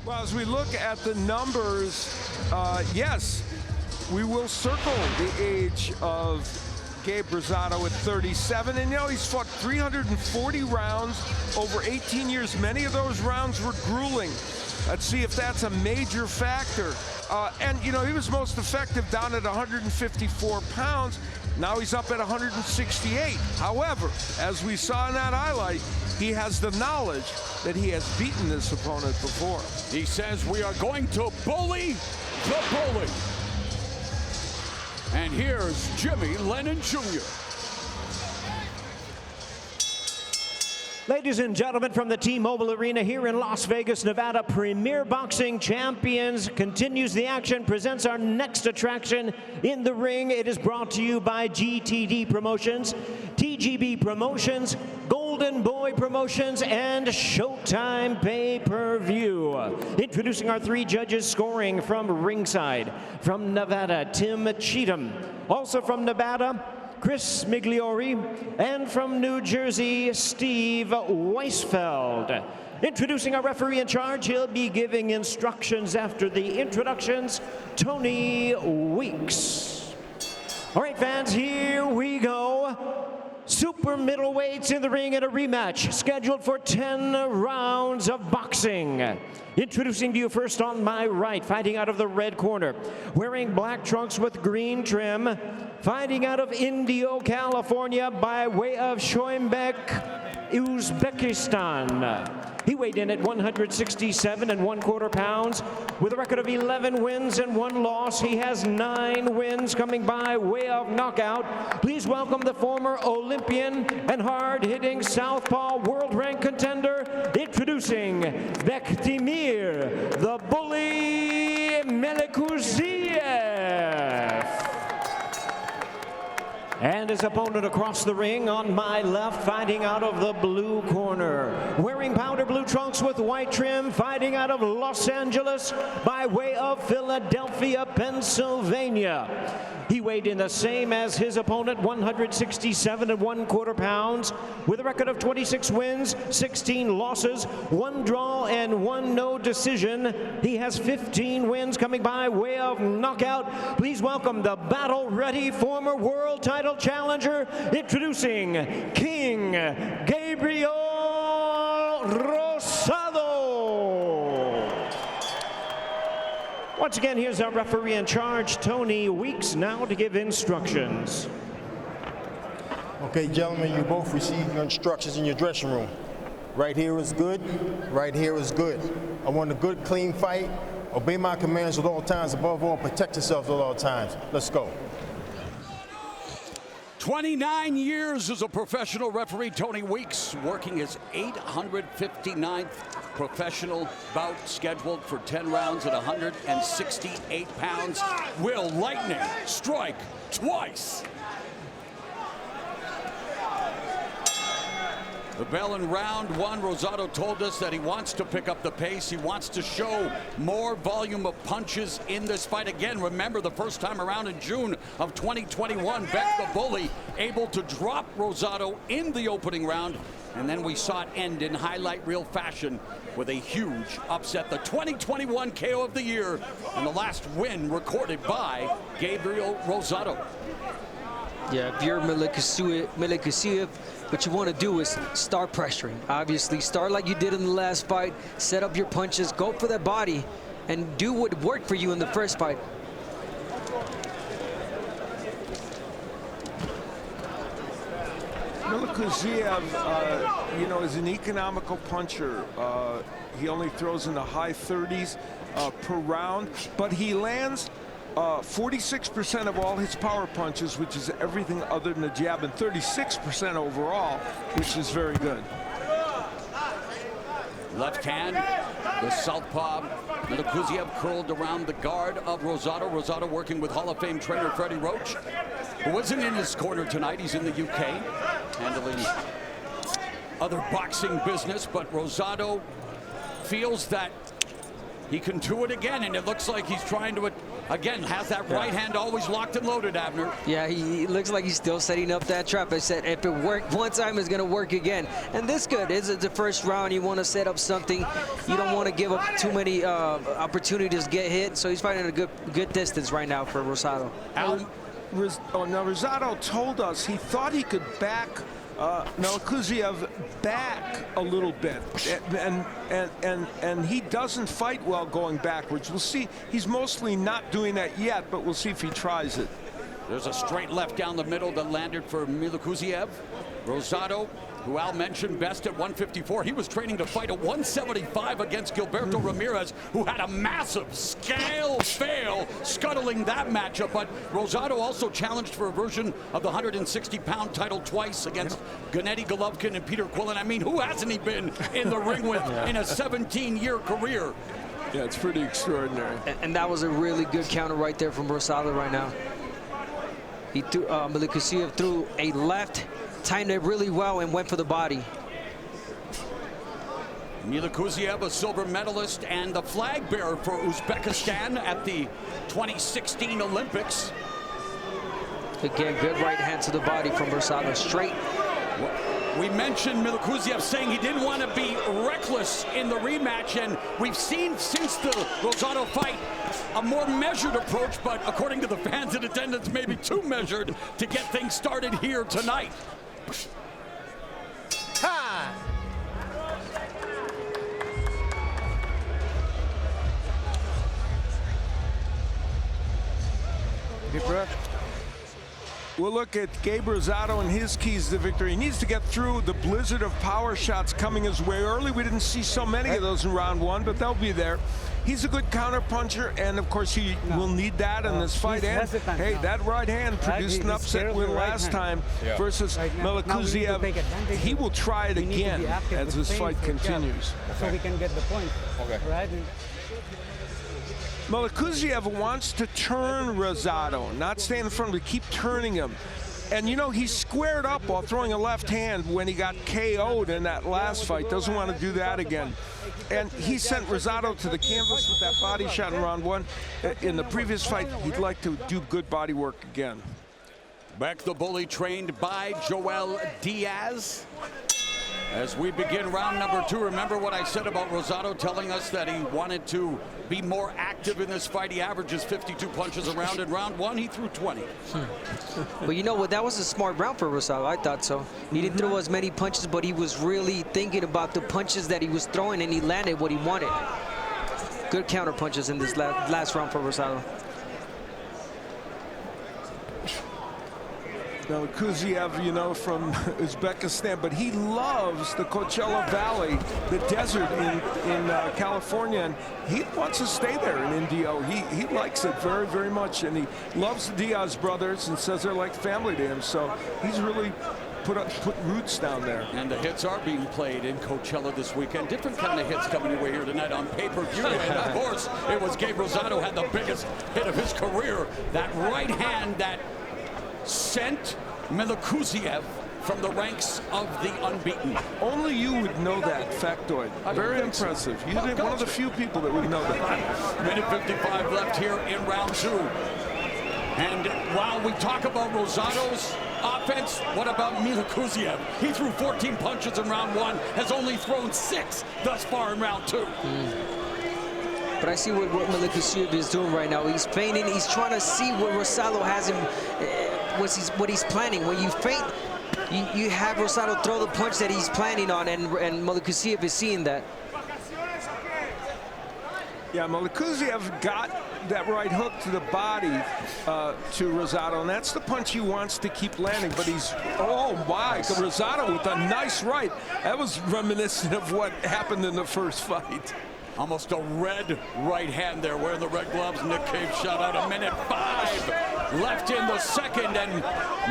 Well, as we look at the numbers, yes, we will circle the age of Gabriel Rosado at 37. And, you know, he's fought 340 rounds over 18 years. Many of those rounds were grueling. Let's see if that's a major factor. And, you know, he was most effective down at 154 pounds. Now he's up at 168. However, as we saw in that highlight, he has the knowledge that he has beaten this opponent before. He says we are going to bully the bully. And here's Jimmy Lennon Jr. Ladies and gentlemen, from the T-Mobile Arena here in Las Vegas, Nevada, Premier Boxing Champions continues the action, presents our next attraction in the ring. It is brought to you by GTD Promotions, TGB Promotions, Golden Boy Promotions, and Showtime Pay-Per-View. Introducing our three judges scoring from ringside. From Nevada, Tim Cheatham. Also from Nevada, Chris Migliori, and from New Jersey, Steve Weisfeld. Introducing our referee in charge, he'll be giving instructions after the introductions, Tony Weeks. All right, fans, here we go. Super middleweights in the ring in a rematch, scheduled for 10 rounds of boxing. Introducing to you first on my right, fighting out of the red corner, wearing black trunks with green trim, fighting out of Indio, California, by way of Shoimbek, Uzbekistan. He weighed in at 167 1/4 pounds with a record of 11 wins and 1 loss. He has 9 wins coming by way of knockout. Please welcome the former Olympian and hard-hitting southpaw world-ranked contender, introducing Bektemir, the bully Melikuziev. And his opponent across the ring on my left, fighting out of the blue corner. Wearing powder blue trunks with white trim, fighting out of Los Angeles by way of Philadelphia, Pennsylvania. He weighed in the same as his opponent, 167 1/4 pounds, with a record of 26 wins, 16 losses, 1 draw, and 1 no decision. He has 15 wins coming by way of knockout. Please welcome the battle-ready former world title challenger, introducing King Gabriel Rosado. Once again, here's our referee in charge, Tony Weeks, now to give instructions. Okay, gentlemen, you both received your instructions in your dressing room. Right here is good, right here is good. I want a good, clean fight. Obey my commands at all times. Above all, protect yourselves at all times. Let's go. 29 years as a professional referee, Tony Weeks, working his 859th professional bout, scheduled for 10 rounds at 168 pounds. Will lightning strike twice? The bell in round 1, Rosado told us that he wants to pick up the pace. He wants to show more volume of punches in this fight. Again, remember the first time around in June of 2021, Beck the Bully able to drop Rosado in the opening round. And then we saw it end in highlight reel fashion with a huge upset. The 2021 KO of the year and the last win recorded by Gabriel Rosado. Yeah, if you're Melikuziev, what you want to do is start pressuring. Obviously, start like you did in the last fight. Set up your punches, go for that body, and do what worked for you in the first fight. Melikuziev, you know, is an economical puncher. He only throws in the high 30s per round, but he lands 46% of all his power punches, which is everything other than the jab, and 36% overall, which is very good. Left hand, the southpaw. Melikuziev curled around the guard of Rosado. Rosado working with Hall of Fame trainer Freddie Roach, who wasn't in his corner tonight. He's in the UK, handling other boxing business, but Rosado feels that he can do it again, and it looks like he's trying to, again, has that right hand always locked and loaded, Abner. Yeah, he looks like he's still setting up that trap. I said if it worked one time, it's going to work again. And this good. This is the first round. You want to set up something. You don't want to give up too many opportunities to get hit. So he's fighting a good distance right now for Rosado. Now Rosado told us he thought he could back Melikuziev back a little bit, and he doesn't fight well going backwards. We'll see. He's mostly not doing that yet, but we'll see if he tries it. There's a straight left down the middle that landed for Melikuziev. Rosado, who Al mentioned, best at 154. He was training to fight at 175 against Gilberto Ramirez, who had a massive scale fail, scuttling that matchup. But Rosado also challenged for a version of the 160-pound title twice against Gennady Golovkin and Peter Quillen. I mean, who hasn't he been in the ring with in a 17-year career? Yeah, it's pretty extraordinary. And that was a really good counter right there from Rosado right now. He threw, Melikuziev threw a left, timed it really well, and went for the body. Melikuziev, a silver medalist and the flag bearer for Uzbekistan at the 2016 Olympics. Again, good right hand to the body from Rosado, straight. We mentioned Melikuziev saying he didn't want to be reckless in the rematch, and we've seen since the Rosado fight a more measured approach, but according to the fans in attendance, maybe too measured to get things started here tonight. Time. Deep breath. We'll look at Gabriel Rosado and his keys to victory. He needs to get through the blizzard of power shots coming his way early. We didn't see so many of those in round one, but they'll be there. He's a good counter puncher, and of course he will need that in this fight. And hey, that right hand produced an upset win last time versus Melikuziev. He will try it again as this fight continues. So we can get the point. Okay. Right? Melikuziev wants to turn Rosado, not stay in front of him, keep turning him. And you know, he squared up while throwing a left hand when he got KO'd in that last fight. Doesn't want to do that again. And he sent Rosado to the canvas with that body shot in round one. In the previous fight, he'd like to do good body work again. Beck the Bully, trained by Joel Diaz. As we begin round number two, remember what I said about Rosado telling us that he wanted to be more active in this fight. He averages 52 punches a round. In round one, he threw 20. But you know what? That was a smart round for Rosado. I thought so. He didn't throw as many punches, but he was really thinking about the punches that he was throwing, and he landed what he wanted. Good counter punches in this last round for Rosado. Melikuziev, you know, from Uzbekistan, but he loves the Coachella Valley, the desert in California, and he wants to stay there in Indio. He likes it very, very much, and he loves the Diaz brothers and says they're like family to him, so he's really put roots down there. And the hits are being played in Coachella this weekend. Different kind of hits coming your way here tonight on pay-per-view. And of course, it was Gabriel Rosado had the biggest hit of his career. That right hand that sent Melikuziev from the ranks of the unbeaten. Only you would know that factoid. Very impressive. You're one of the few people that would know that. Minute 55 left here in round two. And while we talk about Rosado's offense, what about Melikuziev? He threw 14 punches in round one, has only thrown 6 thus far in round two. But I see what Melikuziev is doing right now. He's feigning. He's trying to see what Rosado has him, what he's planning. When you feint, you have Rosado throw the punch that he's planning on, and Melikuziev is seeing that. Yeah, Melikuziev got that right hook to the body to Rosado, and that's the punch he wants to keep landing. But he's, oh my, Rosado with a nice right. That was reminiscent of what happened in the first fight. Almost a red right hand there, wearing the red gloves. Nick Cave shot out. A minute 5 left in the second, and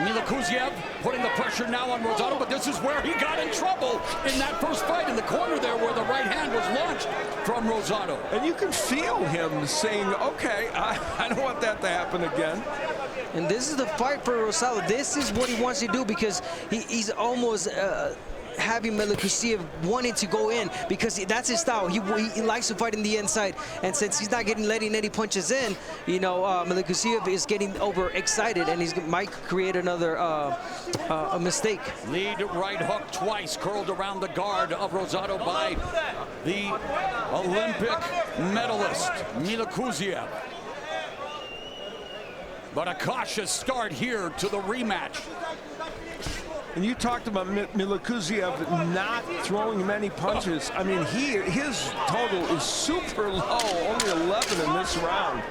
Melikuziev putting the pressure now on Rosado, but this is where he got in trouble in that first fight, in the corner there where the right hand was launched from Rosado. And you can feel him saying, okay, I don't want that to happen again. And this is the fight for Rosado. This is what he wants to do, because he's almost having Melikuziev wanting to go in, because that's his style. He likes to fight in the inside, and since he's not letting any punches in, you know, Melikuziev is getting overexcited, and he might create another a mistake. Lead right hook twice curled around the guard of Rosado by the Olympic medalist Melikuziev. But a cautious start here to the rematch. And you talked about Melikuziev not throwing many punches. I mean, his total is super low, only 11 in this round.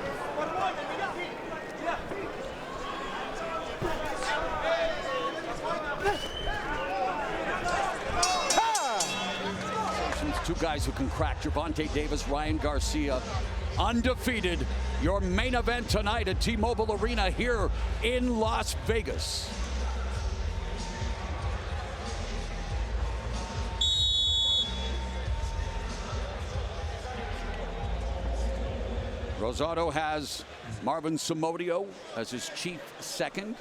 Two guys who can crack. Gervonta Davis, Ryan Garcia, undefeated. Your main event tonight at T-Mobile Arena here in Las Vegas. Rosado has Marvin Somodio as his chief second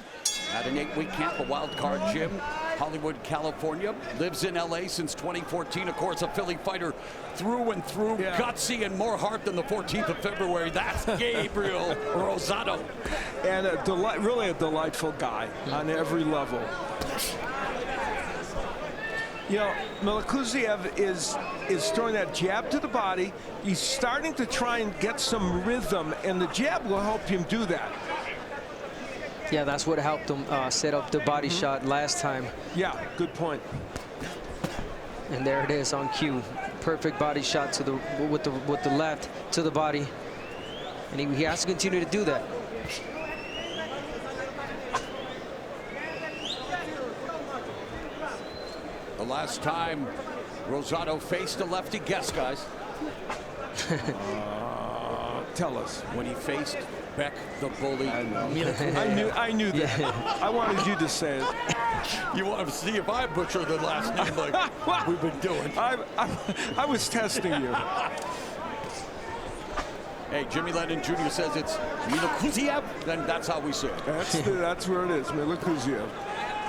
at an 8-week camp, a wild card gym, Hollywood, California. Lives in LA since 2014. Of course, a Philly fighter through and through, gutsy and more heart than the 14th of February. That's Gabriel Rosado. And really a delightful guy on every level. You know, Melikuziev is throwing that jab to the body. He's starting to try and get some rhythm, and the jab will help him do that. Yeah, that's what helped him set up the body shot last time. Yeah, good point. And there it is on cue. Perfect body shot to the with the left to the body, and he has to continue to do that. The last time Rosado faced a lefty, guess, guys. Tell us. When he faced Beck the Bully. I knew that. I wanted you to say it. You want to see if I butcher the last name like we've been doing. I was testing you. Hey, Jimmy Lennon Jr. says it's Melikuziev, then that's how we say it. That's where it is, Melikuziev.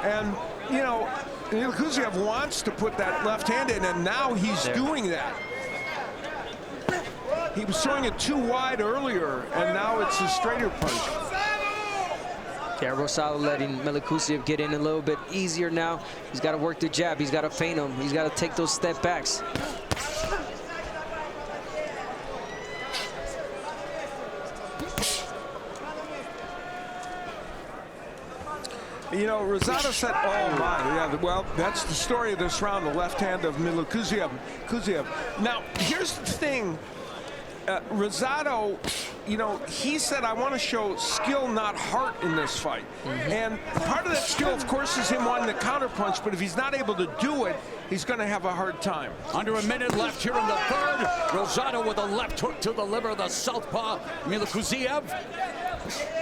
And, you know, Melikuziev wants to put that left hand in, and now he's doing that. He was throwing it too wide earlier, and now it's a straighter punch. Yeah, Rosado letting Melikuziev get in a little bit easier now. He's got to work the jab. He's got to feint him. He's got to take those step backs. You know, Rosado said, oh my, yeah, well, that's the story of this round, the left hand of Melikuziev. Now, here's the thing. Rosado, you know, he said, I want to show skill, not heart in this fight. And part of that skill, of course, is him wanting to counterpunch, but if he's not able to do it, he's going to have a hard time. Under a minute left here in the third. Rosado with a left hook to the liver, the southpaw Melikuziev.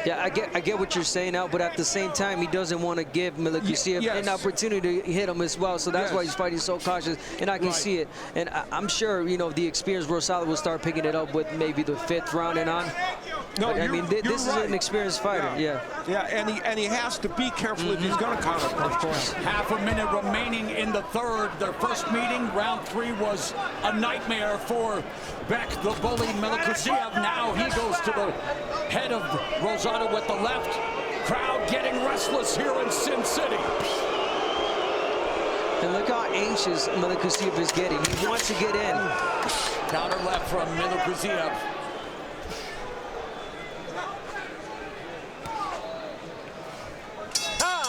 Yeah, I get what you're saying now, but at the same time, he doesn't want to give Melikuziev an opportunity to hit him as well. So that's why he's fighting so cautious, and I can see it. And I'm sure, you know, the experienced Rosado will start picking it up with maybe the 5th round and on. No, but, I mean, this is an experienced fighter. Yeah, and he has to be careful if he's going to counterpunch. Of course. Half a minute remaining in the third. Their first meeting, round 3, was a nightmare for Beck the Bully Melikuziev. Now he goes to the head of Rosado with the left. Crowd getting restless here in Sin City. And look how anxious Melikuziev is getting. He wants to get in. Counter left from Melikuziev.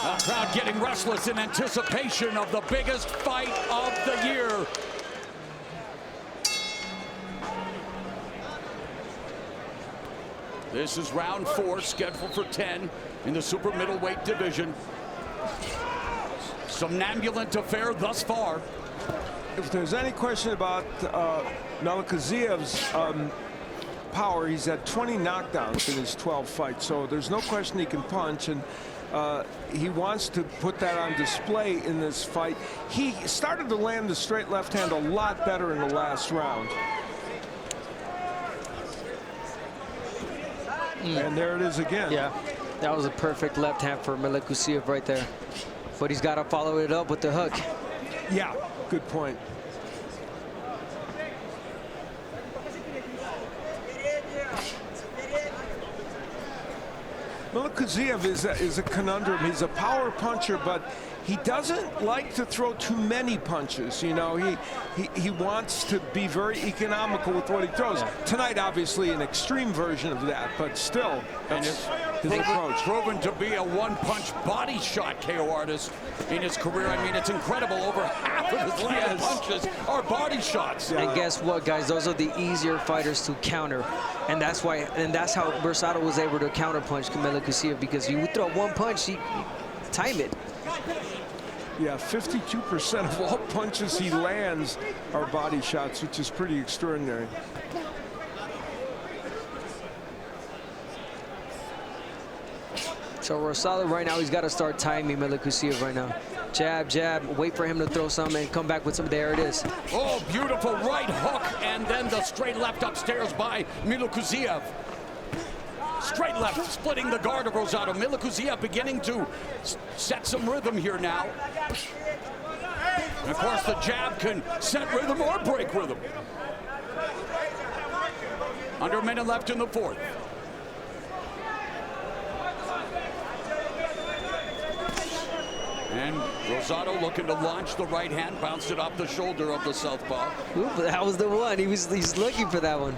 The crowd getting restless in anticipation of the biggest fight of the year. This is round 4, scheduled for 10 in the super middleweight division. Somnambulant affair thus far. If there's any question about Melikuziev's power, he's had 20 knockdowns in his 12 fights, so there's no question he can punch, and he wants to put that on display in this fight. He started to land the straight left hand a lot better in the last round. And there it is again. Yeah, that was a perfect left hand for Melikuziev right there. But he's got to follow it up with the hook. Yeah, good point. Melikuziev is a conundrum. He's a power puncher, but he doesn't like to throw too many punches. You know, he wants to be very economical with what he throws. Yeah. Tonight, obviously, an extreme version of that, but still, that's his approach. Proven to be a one-punch body shot KO artist in his career. I mean, it's incredible. Over half of his landed punches are body shots. And guess what, guys? Those are the easier fighters to counter, and that's why. And that's how Rosado was able to counterpunch Melikuziev, because you throw one punch, you time it. Yeah, 52% of all punches he lands are body shots, which is pretty extraordinary. So Rosado right now, he's got to start timing Melikuziev right now. Jab, jab, wait for him to throw something and come back with some. There it is. Oh, beautiful right hook, and then the straight left upstairs by Melikuziev. Straight left, splitting the guard of Rosado. Melikuziev beginning to set some rhythm here now. And of course, the jab can set rhythm or break rhythm. Under a minute left in the fourth. And Rosado looking to launch the right hand, bounced it off the shoulder of the southpaw. Ooh, but that was the one. He's looking for that one.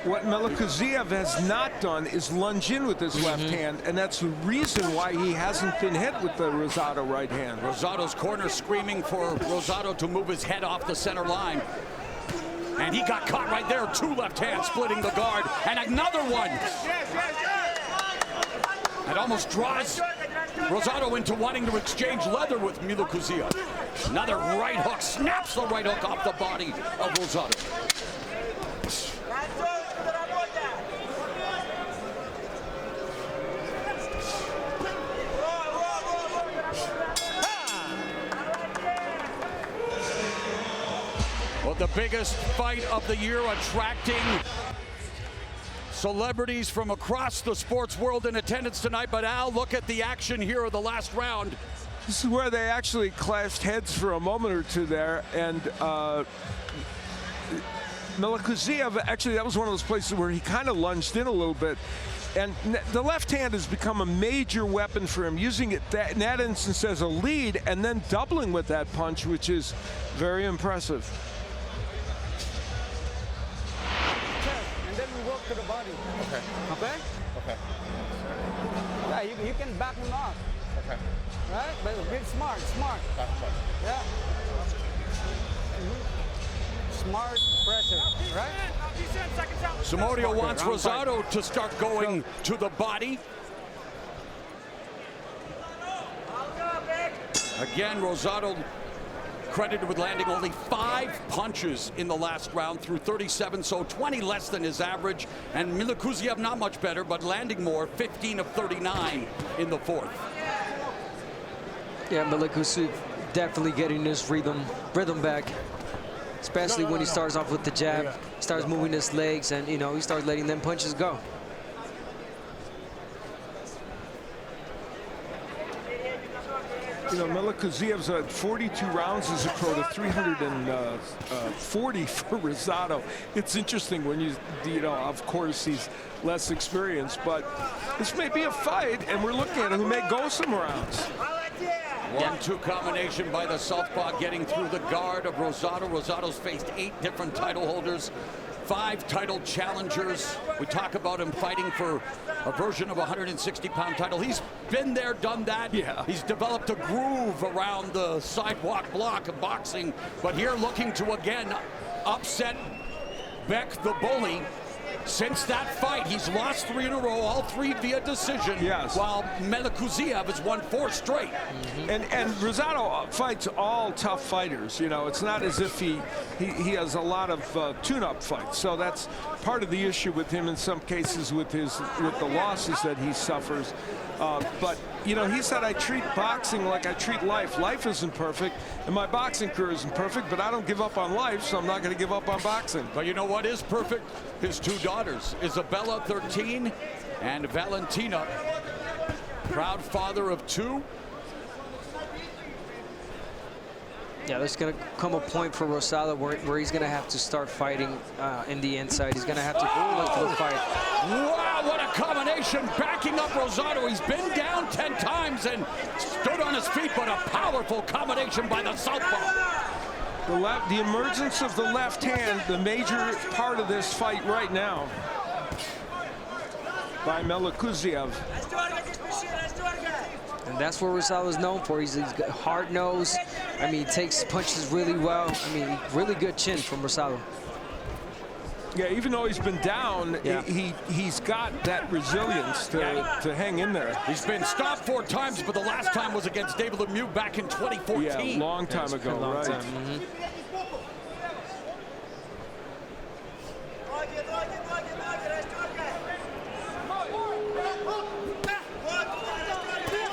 What Melikuziev has not done is lunge in with his left hand, and that's the reason why he hasn't been hit with the Rosado right hand. Rosado's corner screaming for Rosado to move his head off the center line. And he got caught right there. Two left hands splitting the guard, and another one. It almost draws Rosado into wanting to exchange leather with Melikuziev. Another right hook, snaps the right hook off the body of Rosado. Well, the biggest fight of the year, attracting celebrities from across the sports world in attendance tonight. But Al, look at the action here of the last round. This is where they actually clashed heads for a moment or two there, and Melikuziev, actually that was one of those places where he kind of lunged in a little bit. And the left hand has become a major weapon for him, using it in that instance as a lead and then doubling with that punch, which is very impressive. And then we work to the body. Okay. Okay? Okay. Yeah, you can back him off. Okay. Right? But be smart, smart. That's fine. Yeah. Smart pressure, right? Samodio wants Rosado to start going to the body. Again, Rosado credited with landing only 5 punches in the last round through 37, so 20 less than his average. And Melikuziev not much better, but landing more, 15 of 39 in the fourth. Yeah, Melikuziev definitely getting this rhythm back. Especially when he starts off with the jab, starts moving his legs, and he starts letting them punches go. You know, Melikuziev's at 42 rounds as a pro to 340 for Rosado. It's interesting when you know, of course he's less experienced, but this may be a fight, and we're looking at who may go some rounds. 1-2 combination by the southpaw getting through the guard of Rosado. Rosado's faced 8 different title holders, 5 title challengers. We talk about him fighting for a version of a 160-pound title. He's been there, done that. Yeah. He's developed a groove around the sidewalk block of boxing, but here looking to again upset Beck the bully. Since that fight, he's lost 3 in a row, all 3 via decision, yes, while Melikuziev has won 4 straight. And Rosado fights all tough fighters. You know, it's not as if he has a lot of tune-up fights. So that's part of the issue with him in some cases with the losses that he suffers. But you know, he said, I treat boxing like I treat life. Life isn't perfect, and my boxing career isn't perfect, but I don't give up on life, so I'm not going to give up on boxing. But you know what is perfect? His 2 daughters, Isabella, 13, and Valentina, Proud father of 2. Yeah, there's going to come a point for Rosado where he's going to have to start fighting in the inside. He's going to have to look for the fight. Wow, what a combination, backing up Rosado. He's been down 10 times and stood on his feet, but a powerful combination by the southpaw. The emergence of the left hand, the major part of this fight right now by Melikuziev. And that's what Rosado is known for. He's got hard nose. I mean, he takes punches really well. I mean, really good chin from Rosado. Yeah, even though he's been down, yeah, he's got that resilience to hang in there. He's been stopped 4 times, but the last time was against David Lemieux back in 2014. Yeah, long time ago, right? Time.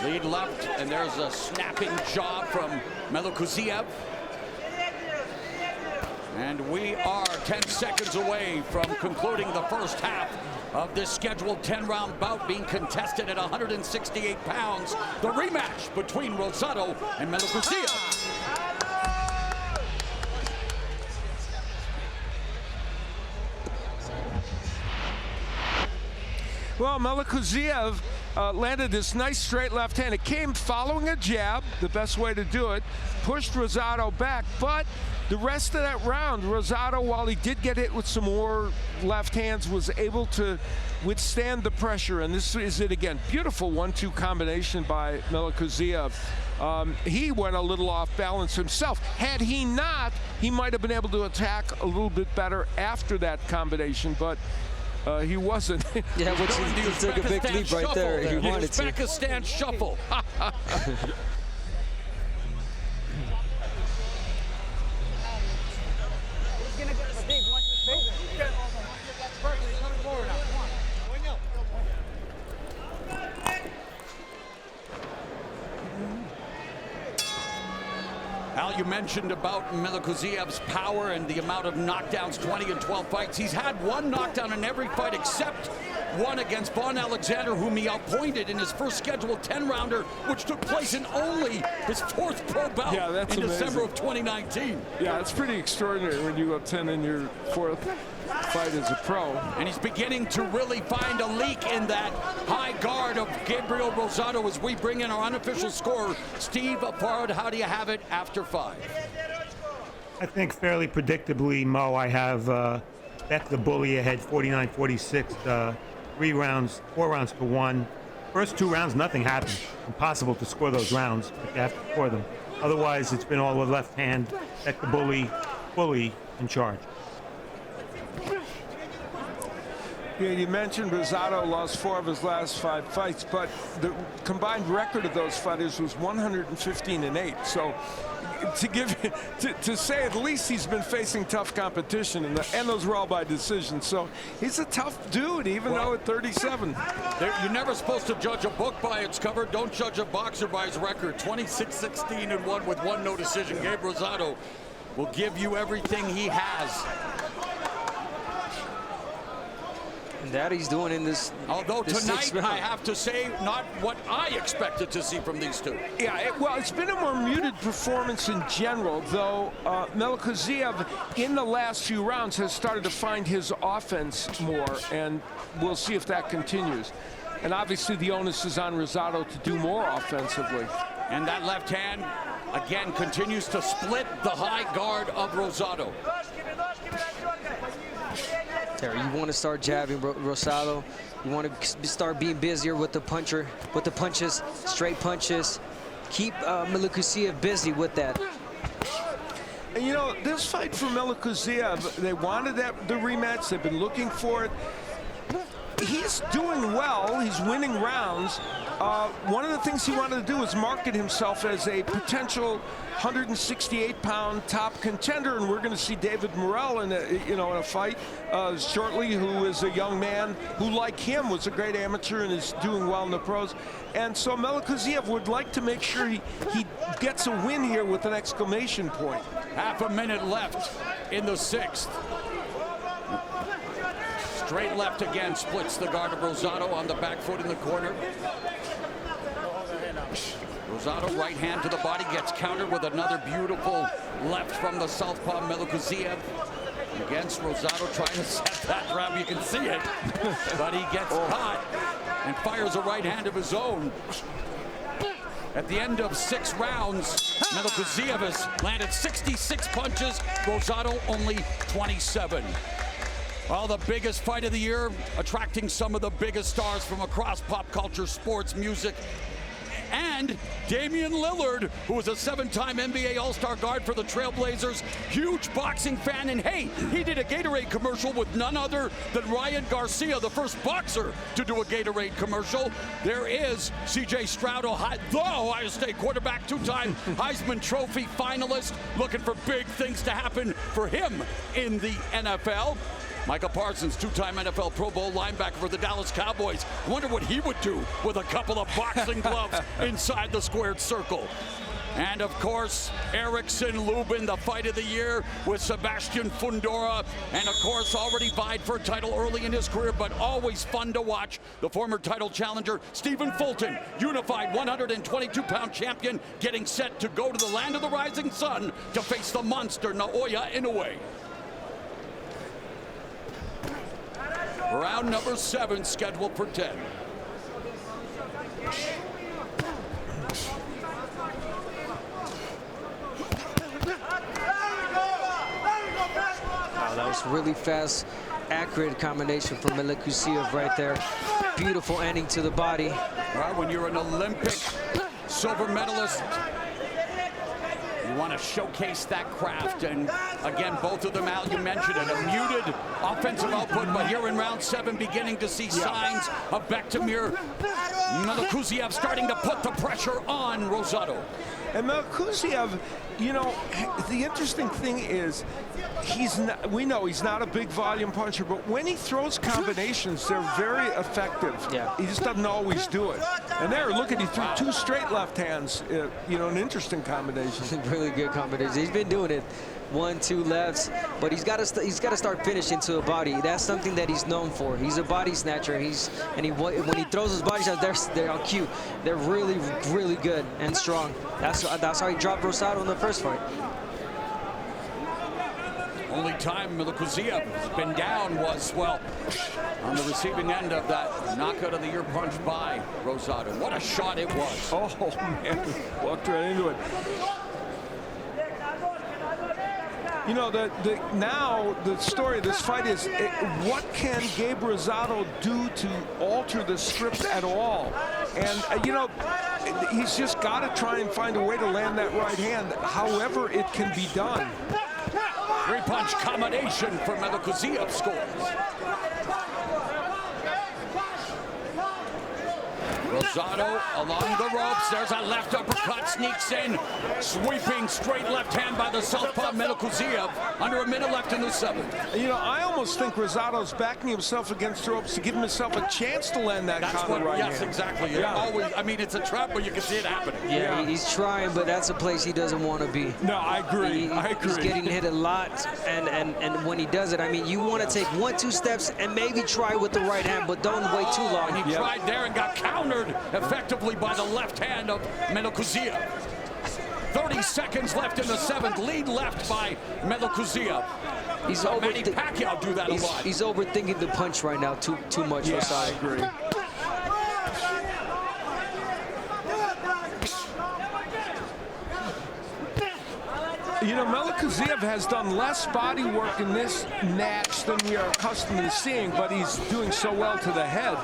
Lead left, and there's a snapping job from Melikuziev. And we are 10 seconds away from concluding the first half of this scheduled 10-round bout being contested at 168 pounds. The rematch between Rosado and Melikuziev. Well, Melikuziev landed this nice straight left hand. It came following a jab, the best way to do it, pushed Rosado back, but the rest of that round, Rosado, while he did get hit with some more left hands, was able to withstand the pressure, and this is it again. Beautiful 1-2 combination by Melikuziev. He went a little off balance himself. Had he not, he might have been able to attack a little bit better after that combination, but he wasn't. Yeah, which he took a big leap right there. He wanted to. Uzbekistan shuffle. Al, you mentioned about Melikuziev's power and the amount of knockdowns, 20 in 12 fights. He's had 1 knockdown in every fight except one against Vaughn Alexander, whom he outpointed in his first scheduled 10-rounder, which took place in only his 4th pro bout in December of 2019. Yeah, it's pretty extraordinary when you go 10 in your 4th fight as a pro. And he's beginning to really find a leak in that high guard of Gabriel Rosado as we bring in our unofficial scorer, Steve Farad. How do you have it after 5? I think fairly predictably, Mo, I have bet the bully ahead 49-46, 4 rounds to 1. First 2 rounds, nothing happened. Impossible to score those rounds, but you have to score them. Otherwise, it's been all with left hand. Bet the bully fully in charge. Yeah, you mentioned Rosado lost 4 of his last 5 fights, but the combined record of those fighters was 115-8. So to say at least he's been facing tough competition, and those were all by decision. So he's a tough dude, even though at 37. You're never supposed to judge a book by its cover. Don't judge a boxer by his record. 26-16-1 with 1 no decision. Gabe Rosado will give you everything he has. And that he's doing in this. Although tonight, I have to say, not what I expected to see from these 2. Yeah, well, it's been a more muted performance in general, though Melikuziev in the last few rounds has started to find his offense more, and we'll see if that continues. And obviously the onus is on Rosado to do more offensively. And that left hand, again, continues to split the high guard of Rosado. There, you want to start jabbing Rosado. You want to start being busier with the punches, straight punches. Keep Melikuziev busy with that. And you know, this fight for Melikuziev, they wanted the rematch. They've been looking for it. He's doing well. He's winning rounds. One of the things he wanted to do was market himself as a potential 168-pound top contender, and we're going to see David Morrell in a fight shortly, who is a young man who, like him, was a great amateur and is doing well in the pros. And so Melikuziev would like to make sure he gets a win here with an exclamation point. Half a minute left in the 6th. Straight left again, splits the guard of Rosado on the back foot in the corner. Rosado, right hand to the body, gets countered with another beautiful left from the southpaw Melikuziev. Against Rosado, trying to set that grab. You can see it, but he gets caught and fires a right hand of his own. At the end of 6 rounds, Melikuziev has landed 66 punches, Rosado only 27. Well, the biggest fight of the year, attracting some of the biggest stars from across pop culture, sports, music, and Damian Lillard, who was a 7-time NBA All-Star guard for the Trailblazers, huge boxing fan, and hey, he did a Gatorade commercial with none other than Ryan Garcia, the first boxer to do a Gatorade commercial. There is C.J. Stroud, the Ohio State quarterback, 2-time Heisman Trophy finalist, looking for big things to happen for him in the NFL. Michael Parsons, 2-time NFL Pro Bowl linebacker for the Dallas Cowboys. I wonder what he would do with a couple of boxing gloves inside the squared circle. And of course, Erickson Lubin, the fight of the year with Sebastian Fundora. And of course, already vied for a title early in his career, but always fun to watch. The former title challenger, Stephen Fulton, unified 122-pound champion, getting set to go to the land of the rising sun to face the monster Naoya Inoue. Round number 7 scheduled for 10. Wow, that was really fast, accurate combination from Melikuziev right there. Beautiful ending to the body. Well, when you're an Olympic silver medalist, you want to showcase that craft, and again, both of them, Al, you mentioned it, a muted offensive output, but here in round 7, beginning to see signs of Bektemir. Melikuziev starting to put the pressure on Rosado. And Melikuziev, you know, the interesting thing is, we know he's not a big volume puncher, but when he throws combinations, they're very effective. Yeah. He just doesn't always do it. And there, look at, he threw 2 straight left hands, you know, an interesting combination. Really good combination. He's been doing it. 1, 2 lefts, but he's got to start finishing to the body. That's something that he's known for. He's a body snatcher. When he throws his body shots, they're on cue. They're really, really good and strong. That's how he dropped Rosado in the first fight. Only time Melikuziev has been down was, well, on the receiving end of that knockout of the year punch by Rosado. What a shot it was. Oh, man, walked right into it. You know, now the story of this fight is, what can Gabe Rosado do to alter the script at all? And, you know, he's just got to try and find a way to land that right hand, however it can be done. 3-punch combination for Melikuziev scores. Rosado along the ropes. There's a left uppercut, sneaks in. Sweeping straight left hand by the southpaw Melikuziev. Under a minute left in the 7th. You know, I almost think Rosado's backing himself against the ropes to give himself a chance to land that counter right hand. Yes, exactly. Yeah. Always, I mean, it's a trap, but you can see it happening. Yeah, he's trying, but that's a place he doesn't want to be. No, I agree. He's getting hit a lot, and when he does it, I mean, you want to take 1, 2 steps and maybe try with the right hand, but don't wait too long. And he tried there and got countered effectively by the left hand of Melikuziev. 30 seconds left in the 7th. Lead left by Melikuziev. He's Manny Pacquiao do that a lot. He's overthinking the punch right now too much. Yeah, Rosado. I agree. You know, Melikuziev has done less body work in this match than we are accustomed to seeing, but he's doing so well to the head.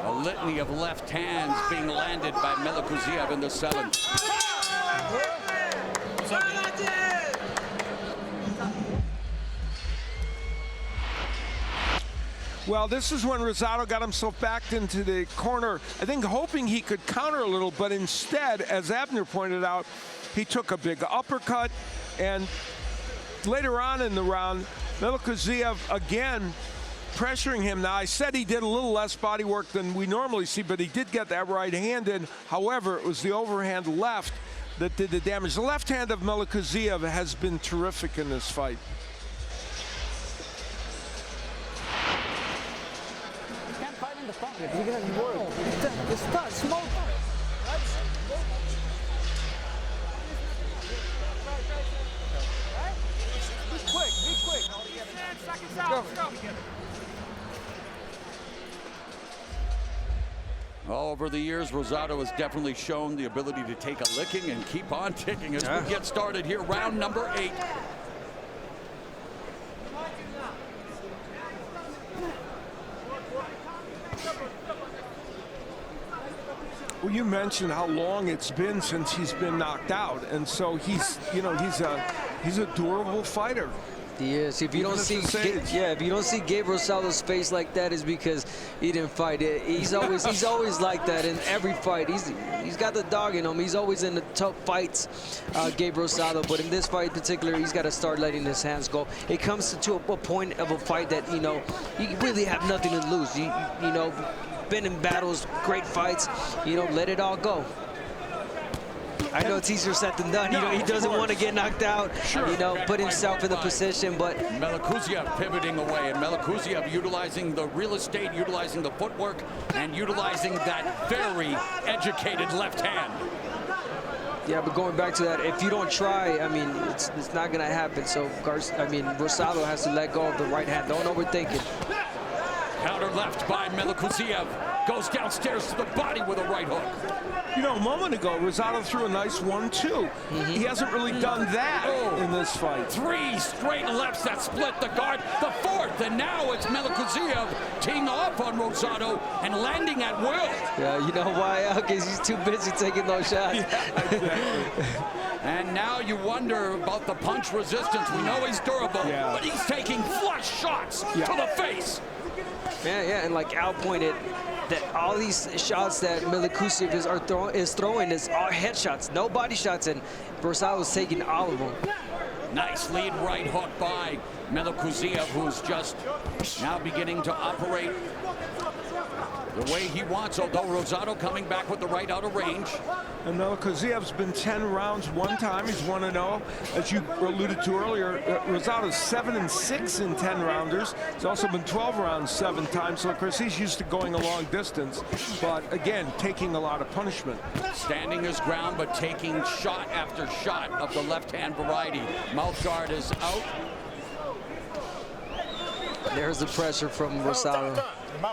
A litany of left hands being landed by Melikuziev in the 7th. Well, this is when Rosado got himself backed into the corner, I think hoping he could counter a little, but instead, as Abner pointed out, he took a big uppercut, and later on in the round, Melikuziev again pressuring him. Now, I said he did a little less body work than we normally see, but he did get that right hand in. However, it was the overhand left that did the damage. The left hand of Melikuziev has been terrific in this fight. You can't fight in the pocket. You're gonna work. It's tough. Small over the years, Rosado has definitely shown the ability to take a licking and keep on ticking as we get started here. Round number 8. Well, you mentioned how long it's been since he's been knocked out, and so he's, you know, he's a durable fighter. He is. If you don't see, if you don't see Gabriel Rosado's face like that, is because he didn't fight it. He's always like that in every fight. He's got the dog in him. He's always in the tough fights, Gabriel Rosado. But in this fight in particular, he's got to start letting his hands go. It comes to a point of a fight that, you know, you really have nothing to lose. You know, been in battles, great fights. You know, let it all go. I know it's easier said than done. You know, he doesn't want to get knocked out. You know, put himself in the position, but Melikuziev pivoting away, and Melikuziev utilizing the real estate, utilizing the footwork, and utilizing that very educated left hand. Yeah, but going back to that, if you don't try, I mean, it's not gonna happen. So, Rosado has to let go of the right hand. Don't overthink it. Counter left by Melikuziev. Goes downstairs to the body with a right hook. You know, a moment ago, Rosado threw a nice 1-2. He hasn't really done that in this fight. 3 straight lefts that split the guard. The 4th, and now it's Melikuziev teeing off on Rosado and landing at will. Yeah, you know why? Because he's too busy taking those shots. Yeah, exactly. And now you wonder about the punch resistance. We know he's durable, but he's taking flush shots to the face. Yeah, and like Al pointed, that all these shots that Melikuziev is throwing is all headshots, no body shots, and Rosado's taking all of them. Nice lead right hook by Melikuziev, who's just now beginning to operate the way he wants, although Rosado coming back with the right out of range. And Melikuziev's been 10 rounds one time. He's 1-0. As you alluded to earlier, Rosado's 7-6 in 10 rounders. He's also been 12 rounds 7 times. So, of course, he's used to going a long distance, but again, taking a lot of punishment. Standing his ground, but taking shot after shot of the left-hand variety. Mouth guard is out. There's the pressure from Rosado.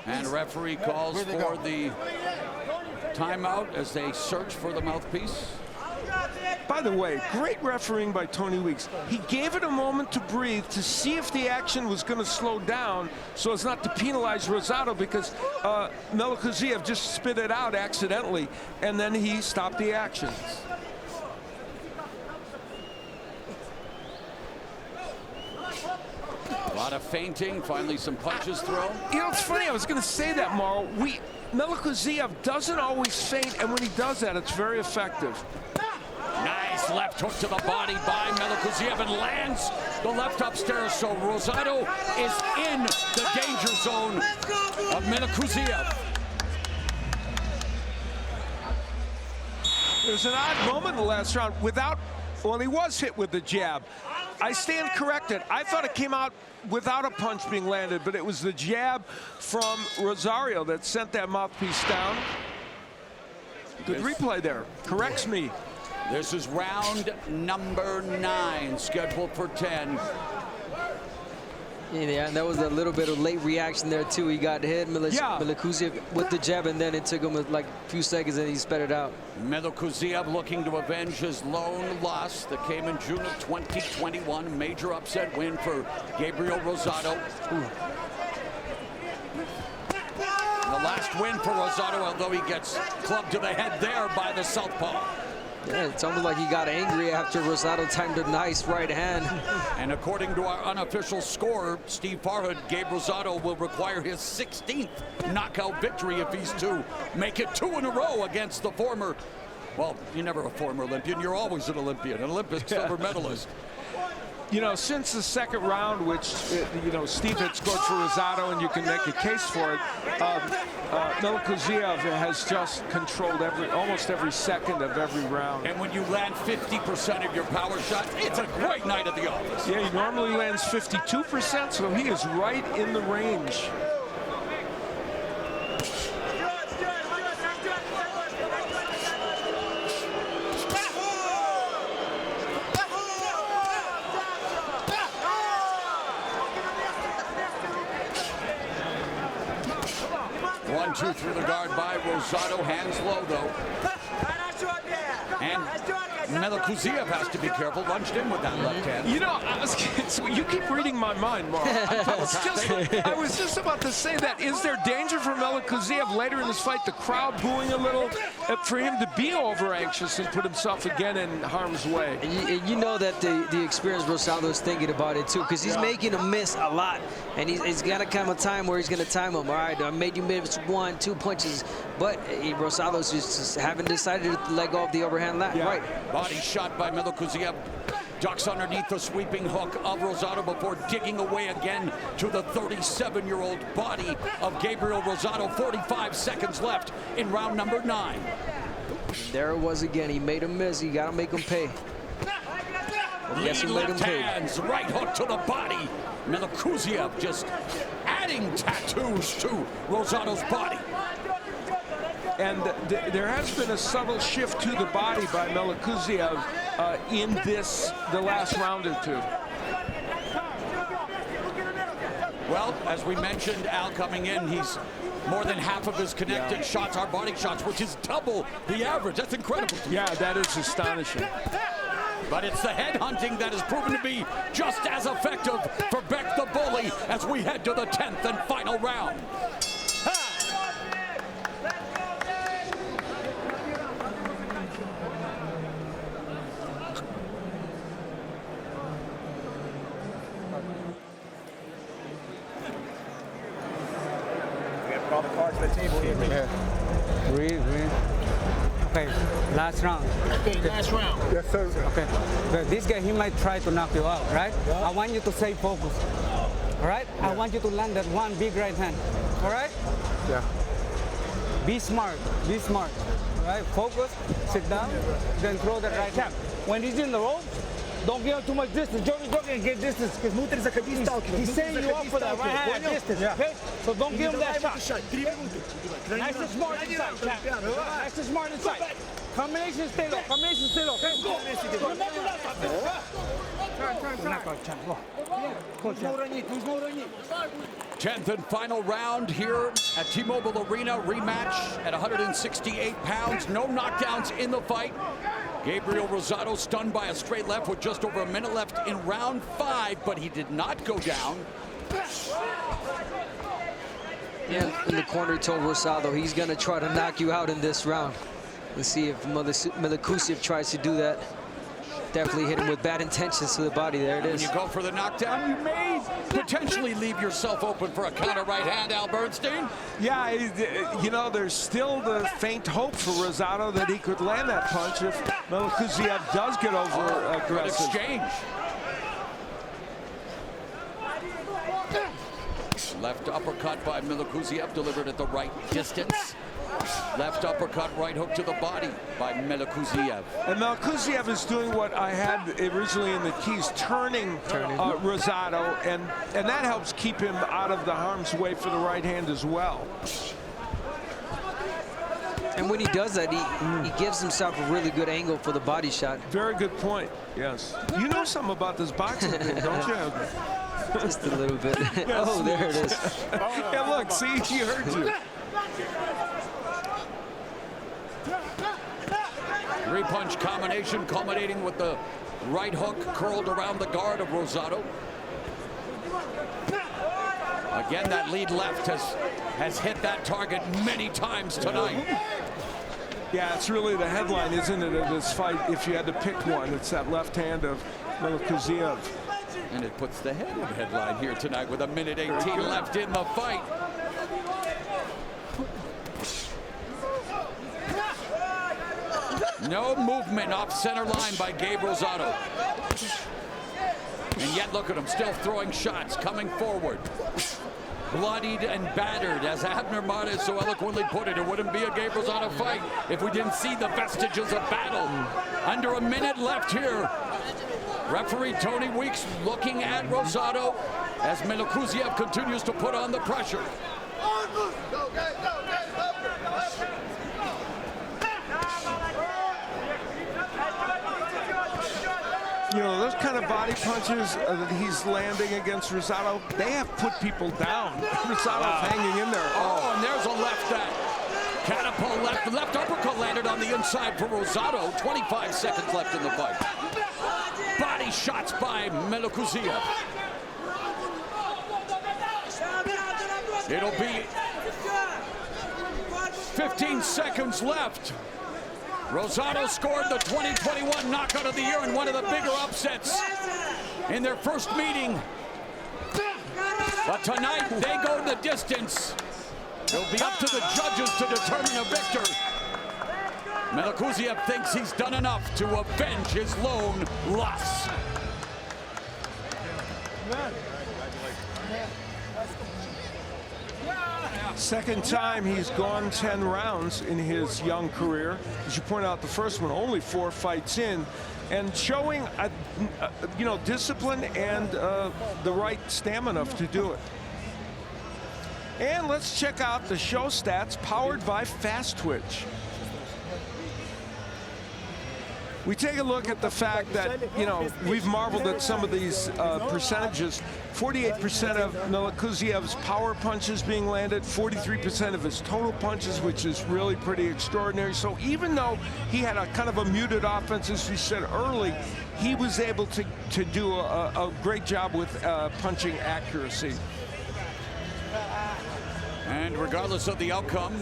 And referee calls for the timeout as they search for the mouthpiece. By the way, great refereeing by Tony Weeks. He gave it a moment to breathe to see if the action was going to slow down so as not to penalize Rosado, because Melikuziev just spit it out accidentally, and then he stopped the action. A lot of feinting, finally some punches thrown. You know, it's funny, I was going to say that, Mauro. Melikuziev doesn't always feint, and when he does that, it's very effective. Nice left hook to the body by Melikuziev and lands the left upstairs. So Rosado is in the danger zone of Melikuziev. There's an odd moment in the last round well, he was hit with the jab. I stand corrected. I thought it came out without a punch being landed, but it was the jab from Rosario that sent that mouthpiece down. Good replay there. Corrects me. This is round number 9, scheduled for 10. Yeah, and that was a little bit of late reaction there too. He got hit, Melikuziev with the jab, and then it took him like a few seconds and he sped it out. Melikuziev looking to avenge his lone loss that came in June of 2021. Major upset win for Gabriel Rosado. The last win for Rosado, although he gets clubbed to the head there by the southpaw. Yeah, it's almost like he got angry after Rosado timed a nice right hand. And according to our unofficial scorer, Steve Farhood, Gabe Rosado will require his 16th knockout victory if he's to make it 2 in a row against the former, well, you're never a former Olympian, you're always an Olympian, an Olympic silver medalist. You know, since the second round, which, you know, Steve had scored for Rosado, and you can make a case for it, Melikuziev has just controlled almost every second of every round. And when you land 50% of your power shots, it's a great night at the office. Yeah, he normally lands 52%, so he is right in the range. 1-2 through the guard by Rosado. Hands low, though. And Melikuziev has to be careful. Lunged in with that left hand. You know, you keep reading my mind, Mark. I was just about to say that. Is there danger for Melikuziev later in this fight? The crowd booing a little for him to be over anxious and put himself again in harm's way. And you know that the experienced Rosado is thinking about it too, because he's making him miss a lot, and he's got to come a time where he's going to time him. All right, I made you miss 1, 2 punches, but Rosado's just haven't decided to let go of the overhand left. Yeah. Right. Body shot by Melikuziev. Ducks underneath the sweeping hook of Rosado before digging away again to the 37-year-old body of Gabriel Rosado. 45 seconds left in round number 9. There it was again. He made him miss. You got to make him pay. Yes, he made him Left pay. hands, right hook to the body. Melikuziev just adding tattoos to Rosado's body. And there has been a subtle shift to the body by Melikuziev in the last round or two. Well, as we mentioned, Al coming in, he's more than half of his connected shots are body shots, which is double the average. That's incredible. Yeah, that is astonishing. But it's the head hunting that has proven to be just as effective for Beck the Bully as we head to the 10th and final round. All the cards on the table here. Breathe. Okay, last round. Okay, last round. Yes, sir. Okay. But this guy, he might try to knock you out, right? Yeah. I want you to stay focused. All right? I want you to land that one big right hand. All right? Yeah. Be smart. Be smart. All right? Focus. Sit down. Then throw that right hand. When he's in the ropes, don't give him too much distance. Joey's not going to get distance because he's setting you up for that right hand distance. Okay? So don't give him that shot. Nice and smart inside, Cap. Nice and smart inside. Combination stay low. Combination stay low. Okay? Go. Turn. 10th and final round here at T-Mobile Arena. Rematch at 168 pounds. No knockdowns in the fight. Gabriel Rosado stunned by a straight left with just over a minute left in round 5, but he did not go down. Yeah, in the corner told Rosado he's going to try to knock you out in this round. Let's see if Melikuziev tries to do that. Definitely hit him with bad intentions to the body. There it is. When you go for the knockdown, you may potentially leave yourself open for a counter right hand, Al Bernstein. Yeah, you know, there's still the faint hope for Rosado that he could land that punch if Melikuziev does get over aggressive. Exchange. Left uppercut by Melikuziev delivered at the right distance. Left uppercut, right hook to the body by Melikuziev. And Melikuziev is doing what I had originally in the keys, turning Rosado, and that helps keep him out of the harm's way for the right hand as well. And when he does that, he gives himself a really good angle for the body shot. Very good point, yes. You know something about this boxing thing, don't you? Just a little bit. Oh, there it is. Yeah, look, see, he heard you. Three-punch combination culminating with the right hook curled around the guard of Rosado. Again, that lead left has hit that target many times tonight. Yeah, it's really the headline, isn't it, of this fight? If you had to pick one, it's that left hand of Melikuziev. And it puts the head in headline here tonight with a minute 18 left in the fight. No movement off center line by Gabe Rosado. And yet look at him, still throwing shots, coming forward. Bloodied and battered, as Abner Martes so eloquently put it. It wouldn't be a Gabe Rosado fight if we didn't see the vestiges of battle. Under a minute left here. Referee Tony Weeks looking at Rosado as Melikuziev continues to put on the pressure. You know, those kind of body punches that he's landing against Rosado, they have put people down. Rosado's hanging in there. Oh, and there's a left catapult left uppercut landed on the inside for Rosado. 25 seconds left in the fight. Body shots by Melikuziev. It'll be 15 seconds left. Rosado scored the 2021 knockout of the year in one of the bigger upsets in their first meeting. But tonight, they go the distance. It'll be up to the judges to determine a victor. Melikuziev thinks he's done enough to avenge his lone loss. Second time he's gone 10 rounds in his young career. As you point out, the first one only 4 fights in, and showing you know, discipline and the right stamina to do it. And let's check out the show stats powered by Fast Twitch. We take a look at the fact that, you know, we've marveled at some of these percentages. 48% of Melikuziev's power punches being landed, 43% of his total punches, which is really pretty extraordinary. So even though he had a kind of a muted offense, as we said early, he was able to do a great job with punching accuracy. And regardless of the outcome,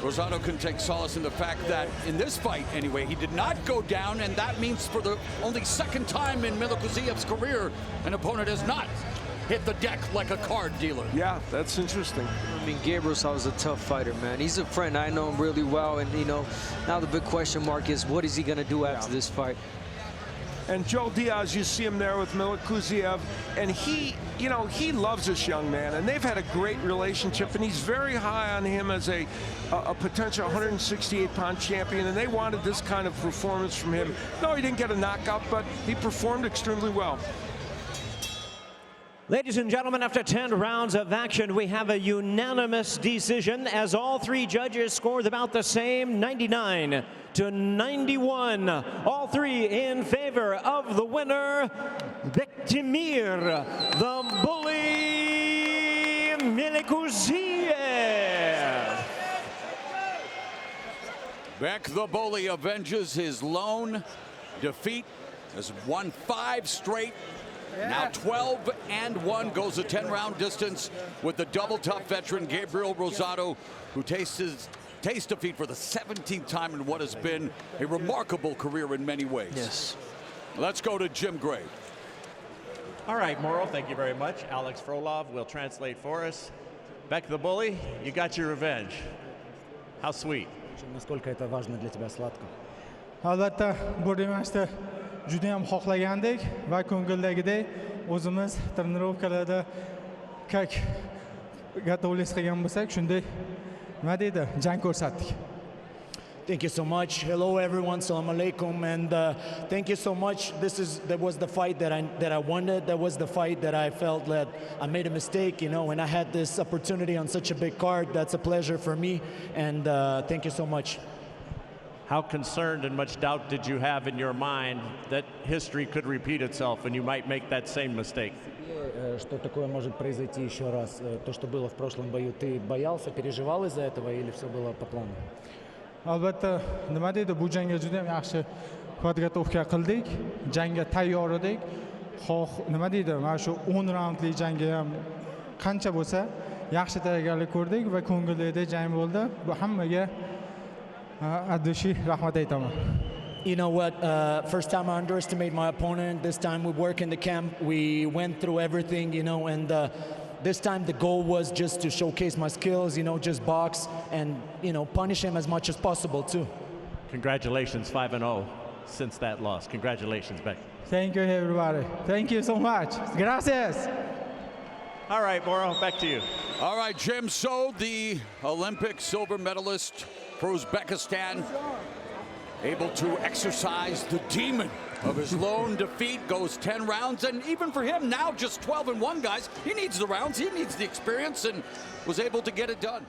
Rosado can take solace in the fact that in this fight, anyway, he did not go down, and that means for the only second time in Melikuziev's career, an opponent has not hit the deck like a card dealer. Yeah, that's interesting. I mean, Gabriel Rosado's a tough fighter, man. He's a friend. I know him really well, and, you know, now the big question mark is what is he going to do after this fight? And Joe Diaz, you see him there with Melikuziev, and he, you know, he loves this young man, and they've had a great relationship, and he's very high on him as a potential 168-pound champion, and they wanted this kind of performance from him. No, he didn't get a knockout, but he performed extremely well. Ladies and gentlemen, after 10 rounds of action, we have a unanimous decision as all 3 judges scored about the same, 99 to 91. All 3 in favor of the winner, Bektemir, the bully Melikuziev. Beck the bully avenges his lone defeat, has won 5 straight. Now 12-1, goes a 10-round distance with the double-tough veteran Gabriel Rosado, who tastes defeat for the 17th time in what has been a remarkable career in many ways. Yes. Let's go to Jim Gray. All right, Moro, thank you very much. Alex Frolov will translate for us. Beck the bully, you got your revenge. How sweet. Насколько это важно для тебя сладко? Albatta, bu rematchda juda ham xohlagandik va ko'ngildagidek o'zimiz trenirovkalarda как готовились qilgan bo'lsak, shunday nima deydi, jang ko'rsatdik. Thank you so much. Hello, everyone. Salam alaikum. And thank you so much. That was the fight that I wanted. That was the fight that I felt that I made a mistake, you know, when I had this opportunity on such a big card. That's a pleasure for me. And thank you so much. How concerned and much doubt did you have in your mind that history could repeat itself and you might make that same mistake? Что такое может произойти еще раз? То, что было в прошлом бою, ты боялся, переживал из-за этого или все было по плану? Albatta, nima deydi, bu jangga juda ham yaxshi podgotovka qildik, jangga tayyor edik. Nima deydi, mana shu 10 raundli jangga ham qancha bo'lsa, yaxshi tayyorgarlik ko'rdik va ko'ngilli jang bo'ldi. Bu hammaga addishi rahmat aytaman. You know what, first time I underestimate my opponent. This time we work in the camp, we went through everything, you know, and this time the goal was just to showcase my skills, you know, just box and, you know, punish him as much as possible too. Congratulations, 5-0 since that loss. Congratulations, Beck. Thank you, everybody. Thank you so much. Gracias. All right, Moro, back to you. All right, Jim, so the Olympic silver medalist for Uzbekistan, able to exercise the demon of his lone defeat, goes 10 rounds, and even for him now just 12-1, guys, he needs the rounds, he needs the experience, and was able to get it done.